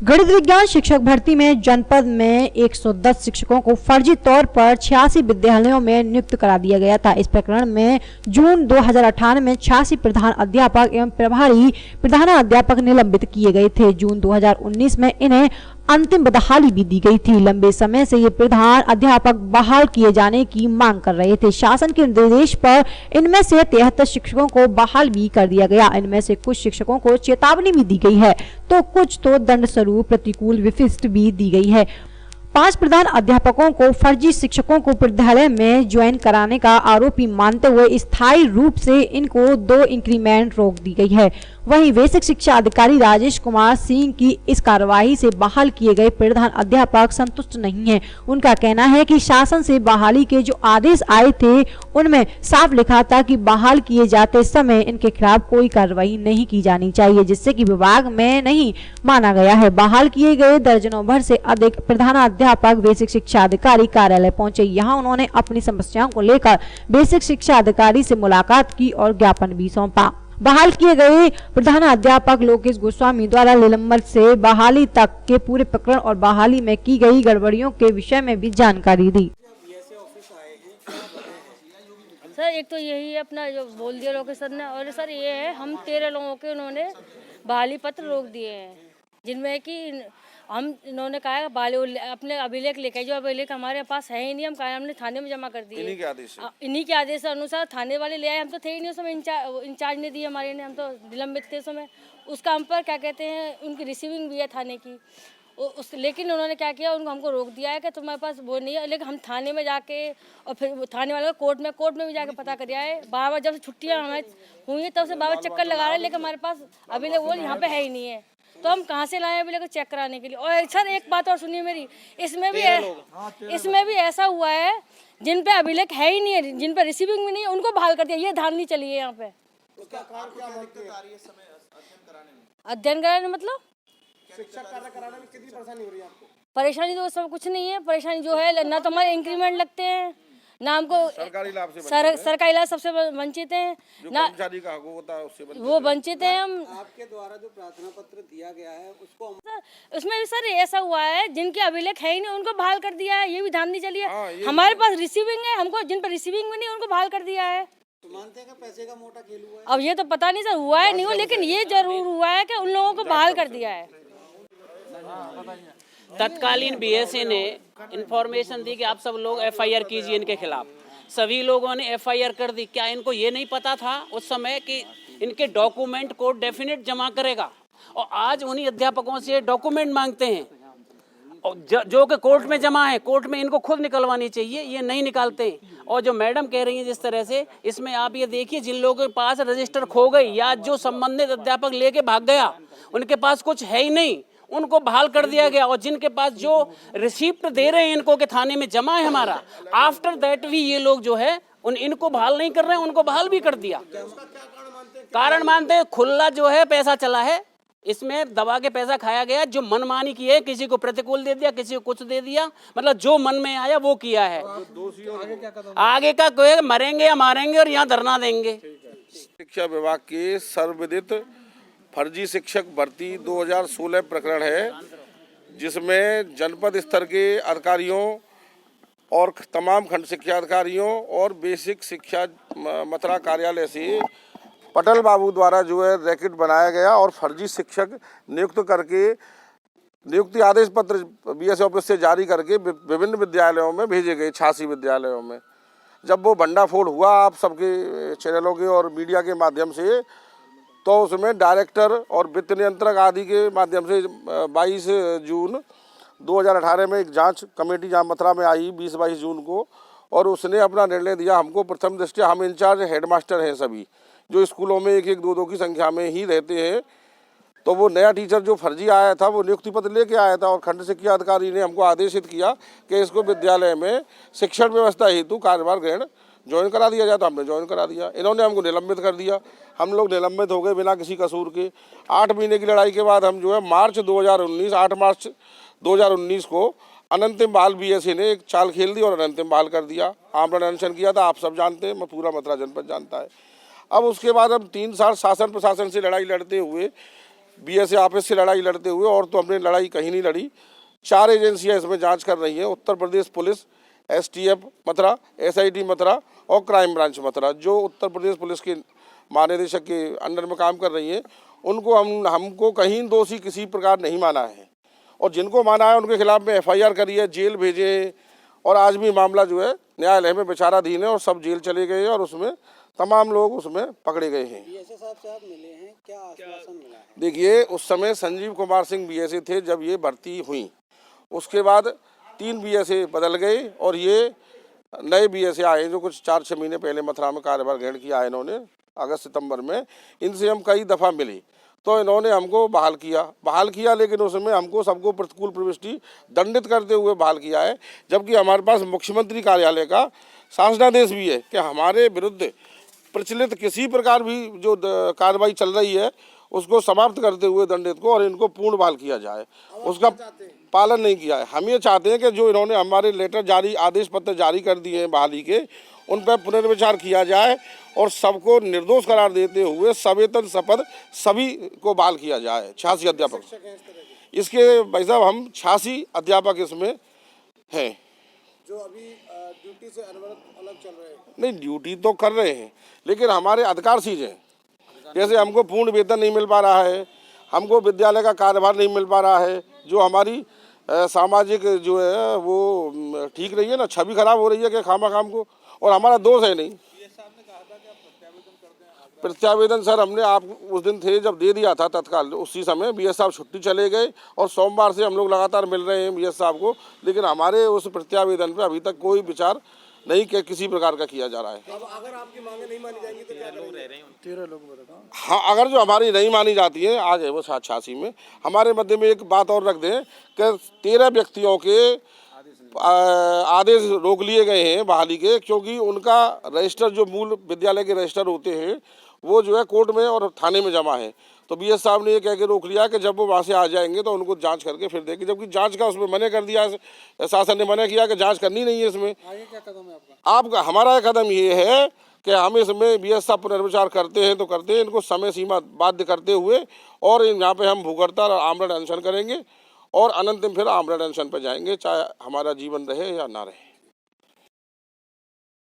गणित विज्ञान शिक्षक भर्ती में जनपद में 110 शिक्षकों को फर्जी तौर पर 86 विद्यालयों में नियुक्त करा दिया गया था। इस प्रकरण में जून 2018 में 86 प्रधान अध्यापक एवं प्रभारी प्रधानाध्यापक निलंबित किए गए थे। जून 2019 में इन्हें अंतिम बहाली भी दी गई थी। लंबे समय से ये प्रधान अध्यापक बहाल किए जाने की मांग कर रहे थे। शासन के निर्देश पर इनमें से 73 शिक्षकों को बहाल भी कर दिया गया। इनमें से कुछ शिक्षकों को चेतावनी भी दी गई है तो कुछ तो दंड स्वरूप प्रतिकूल विशिष्ट भी दी गई है। 5 प्रधान अध्यापकों को फर्जी शिक्षकों को विद्यालय में ज्वाइन कराने का आरोपी मानते हुए स्थायी रूप से इनको 2 इंक्रीमेंट रोक दी गई है। वहीं बेसिक शिक्षा अधिकारी राजेश कुमार सिंह की इस कार्रवाई से बहाल किए गए प्रधान अध्यापक संतुष्ट नहीं हैं। उनका कहना है कि शासन से बहाली के जो आदेश आए थे उनमें साफ लिखा था कि बहाल किए जाते समय इनके खिलाफ कोई कार्रवाई नहीं की जानी चाहिए, जिससे कि विभाग में नहीं माना गया है। बहाल किए गए दर्जनों भर से अधिक प्रधानाध्यापक बेसिक शिक्षा अधिकारी कार्यालय पहुंचे। यहाँ उन्होंने अपनी समस्याओं को लेकर बेसिक शिक्षा अधिकारी से मुलाकात की और ज्ञापन भी सौंपा। बहाल किए गए प्रधानाध्यापक लोकेश गोस्वामी द्वारा निलंबन से बहाली तक के पूरे प्रकरण और बहाली में की गई गड़बड़ियों के विषय में भी जानकारी दी। सर एक तो यही है अपना जो बोल दिया लोकेश सर ने, और सर ये है हम 13 लोगों के उन्होंने बहाली पत्र रोक दिए हैं, जिनमें कि इन्होंने कहा है बहाली अपने अभिलेख लेके, जो अभिलेख हमारे पास है ही नहीं, हमने थाने में जमा कर दिए। इन्हीं के आदेश अनुसार थाने वाले ले आए। हम तो थे ही नहीं उस समय, इंचार्ज ने दिए हमारे ने, हम तो निलंबित थे उस समय। उसका हम पर क्या कहते हैं उनकी रिसीविंग भी है थाने की लेकिन उन्होंने क्या किया, हमको रोक दिया है कि तुम्हारे पास वो नहीं है। लेकिन हम थाने में जाके और फिर थाने वाले कोर्ट में भी जाके पता कर आए। बार जब से छुट्टियाँ हमें हुई है तब से बार चक्कर लगा रहे हैं, लेकिन हमारे पास अभी वो यहाँ पे है ही नहीं है। तो हम कहाँ से लाए अभी लेकर चेक कराने के लिए। और सर एक बात और सुनिए मेरी, इसमें भी ऐसा हुआ है जिन पे अभिलेख है ही नहीं है, जिन पे रिसीविंग भी नहीं है, उनको बहाल कर दिया। ये धांधली चली है यहाँ पे। अध्ययन कराने मतलब शिक्षा कार्य कराने में कितनी परेशानी हो रही है आपको? परेशानी तो सब कुछ नहीं है। परेशानी जो है ना तो हमारे इंक्रीमेंट लगते हैं, ना हमको सरकारी लाभ से सरकारी लाभ सबसे वंचित हैं, ना कर्मचारी का हक होता है उससे वो वंचित हैं हम। आपके द्वारा जो प्रार्थना पत्र दिया गया है उसको उसमें भी सर ऐसा हुआ है जिनके अभिलेख है ही नहीं उनको बहाल कर दिया है। ये भी धांधली चली है। हमारे पास रिसीविंग है, हमको जिन पर रिसीविंग में नहीं उनको बहाल कर दिया है। तो मानते हैं कि पैसे का मोटा खेल हुआ है। अब ये तो पता नहीं सर हुआ है नहीं हुआ, लेकिन ये जरूर हुआ है कि उन लोगों को बहाल कर दिया है। तत्कालीन बीएसए ने इंफॉर्मेशन दी कि आप सब लोग एफआईआर कीजिए इनके खिलाफ। सभी लोगों ने एफआईआर कर दी। क्या इनको ये नहीं पता था उस समय कि इनके डॉक्यूमेंट कोर्ट डेफिनेट जमा करेगा, और आज उन्हीं अध्यापकों से डॉक्यूमेंट मांगते हैं और जो कि कोर्ट में जमा है, कोर्ट में इनको खुद निकलवानी चाहिए, ये नहीं निकालते। और जो मैडम कह रही हैं जिस तरह से, इसमें आप ये देखिए जिन लोगों के पास रजिस्टर खो गई या जो संबंधित अध्यापक लेके भाग गया, उनके पास कुछ है ही नहीं, उनको बहाल कर दिया गया। और जिनके पास जो रिसिप्ट दे रहे हैं इनको के थाने में जमा है हमारा, आफ्टर दैट भी ये लोग जो है इनको बहाल नहीं कर रहे हैं, उनको बहाल भी कर दिया। कारण मानते हैं खुला जो है पैसा चला है, इसमें दबा के पैसा खाया गया, जो मनमानी की है, किसी को प्रतिकूल दे दिया, किसी को कुछ दे दिया, मतलब जो मन में आया वो किया है। आगे का कोई मरेंगे या मारेंगे और यहाँ धरना देंगे। शिक्षा विभाग के सर्वविदित फर्जी शिक्षक भर्ती 2016 प्रकरण है, जिसमें जनपद स्तर के अधिकारियों और तमाम खंड शिक्षा अधिकारियों और बेसिक शिक्षा मथुरा कार्यालय से पटेल बाबू द्वारा जो है रैकेट बनाया गया और फर्जी शिक्षक नियुक्त करके नियुक्ति आदेश पत्र बीएसए ऑफिस से जारी करके विभिन्न विद्यालयों में भेजे गए, 86 विद्यालयों में। जब वो भंडाफोड़ हुआ आप सबके चैनलों के और मीडिया के माध्यम से, तो उसमें डायरेक्टर और वित्त नियंत्रक आदि के माध्यम से 22 जून 2018 में एक जांच कमेटी जहाँ मथुरा में आई 20-22 जून को, और उसने अपना निर्णय दिया। हमको प्रथम दृष्टया हम इंचार्ज हेडमास्टर हैं सभी, जो स्कूलों में 1-1, 2-2 की संख्या में ही रहते हैं। तो वो नया टीचर जो फर्जी आया था वो नियुक्ति पत्र लेके आया था, और खंड शिक्षा अधिकारी ने हमको आदेशित किया कि इसको विद्यालय में शिक्षण व्यवस्था हेतु कार्यभार ग्रहण ज्वाइन करा दिया जाए। तो हमने ज्वाइन करा दिया। इन्होंने हमको निलंबित कर दिया। हम लोग निलंबित हो गए बिना किसी कसूर के। 8 महीने की लड़ाई के बाद हम जो है 8 मार्च 2019 को अनंतिम बहाल बीएसए ने एक चाल खेल दी और अनंतिम बहाल कर दिया। आमरण अनशन किया था, आप सब जानते हैं, मैं पूरा मथुरा जनपद जानता है। अब उसके बाद हम 3 साल शासन प्रशासन से लड़ाई लड़ते हुए बीएसए ऑफिस से लड़ाई लड़ते हुए, और तो हमने लड़ाई कहीं नहीं लड़ी। 4 एजेंसियां इसमें जांच कर रही हैं, Uttar Pradesh police, STF Mathura, SIT Mathura और क्राइम ब्रांच मथुरा, जो उत्तर प्रदेश पुलिस के महानिदेशक के अंडर में काम कर रही हैं। उनको हमको कहीं दोषी किसी प्रकार नहीं माना है, और जिनको माना है उनके खिलाफ में एफआईआर करी है, जेल भेजे, और आज भी मामला जो है न्यायालय में विचाराधीन है और सब जेल चले गए हैं और उसमें तमाम लोग उसमें पकड़े गए हैं। बीएसए साहब से आप मिले हैं, क्या आश्वासन मिला है? देखिए, उस समय संजीव कुमार सिंह बीएसए थे जब ये भर्ती हुई, उसके बाद 3 बीएसए बदल गए और ये नए बीएसए आए जो कुछ 4-6 महीने पहले मथुरा में कार्यभार ग्रहण किया है इन्होंने अगस्त सितंबर में। इनसे हम कई दफ़ा मिले तो इन्होंने हमको बहाल किया, लेकिन उसमें हमको सबको प्रतिकूल प्रविष्टि दंडित करते हुए बहाल किया है, जबकि हमारे पास मुख्यमंत्री कार्यालय का शासनादेश भी है कि हमारे विरुद्ध प्रचलित किसी प्रकार भी जो कार्रवाई चल रही है उसको समाप्त करते हुए दंडित को और इनको पूर्ण बहाल किया जाए। उसका पालन नहीं किया है। हम ये चाहते हैं कि जो इन्होंने हमारे लेटर जारी, आदेश पत्र जारी कर दिए हैं बहाली के, उन पर पुनर्विचार किया जाए और सबको निर्दोष करार देते हुए सवेतन शपथ सभी को बहाल किया जाए। 86 अध्यापक इसके, भाई साहब हम 86 अध्यापक इसमें हैं जो अभी ड्यूटी से अनवरत अलग चल रहे हैं। नहीं, ड्यूटी तो कर रहे हैं लेकिन हमारे अधिकार सीज हैं। जैसे हमको पूर्ण वेतन नहीं मिल पा रहा है, हमको विद्यालय का कार्यभार नहीं मिल पा रहा है, जो हमारी सामाजिक जो है वो ठीक रही है ना, छवि खराब हो रही है कि खाम को, और हमारा दोष है नहीं। प्रत्यावेदन सर हमने आप उस दिन थे जब दे दिया था तत्काल, उसी समय बीएस साहब छुट्टी चले गए और सोमवार से हम लोग लगातार मिल रहे हैं बीएस साहब को, लेकिन हमारे उस प्रत्यावेदन पे अभी तक कोई विचार नहीं कि किसी प्रकार का किया जा रहा है। अब अगर आपकी मांगे नहीं मानी जाएंगी तो क्या लोग रह रहे हैं? 13 लोग बताओ। हाँ, अगर जो हमारी नहीं मानी जाती है, आ गए वो 86 में। हमारे मध्य में एक बात और रख दें कि 13 व्यक्तियों के आदेश रोक लिए गए हैं बहाली के, क्योंकि उनका रजिस्टर जो मूल विद्यालय के रजिस्टर होते हैं वो जो है कोर्ट में और थाने में जमा है। तो बीएस साहब ने ये कह के रोक लिया कि जब वो वहाँ से आ जाएंगे तो उनको जांच करके फिर देंगे, जबकि जांच का उसमें मना कर दिया, शासन ने मना किया कि जांच करनी नहीं है इसमें। आगे क्या कदम है आपका? हमारा कदम ये है कि हम इसमें बीएस साहब पुनर्विचार करते हैं तो करते हैं, इनको समय सीमा बाध्य करते हुए, और यहाँ पे हम भूख हड़ताल और आमरण अनशन करेंगे और अनंतम फिर आमरण अनशन पर जाएंगे, चाहे हमारा जीवन रहे या ना रहे।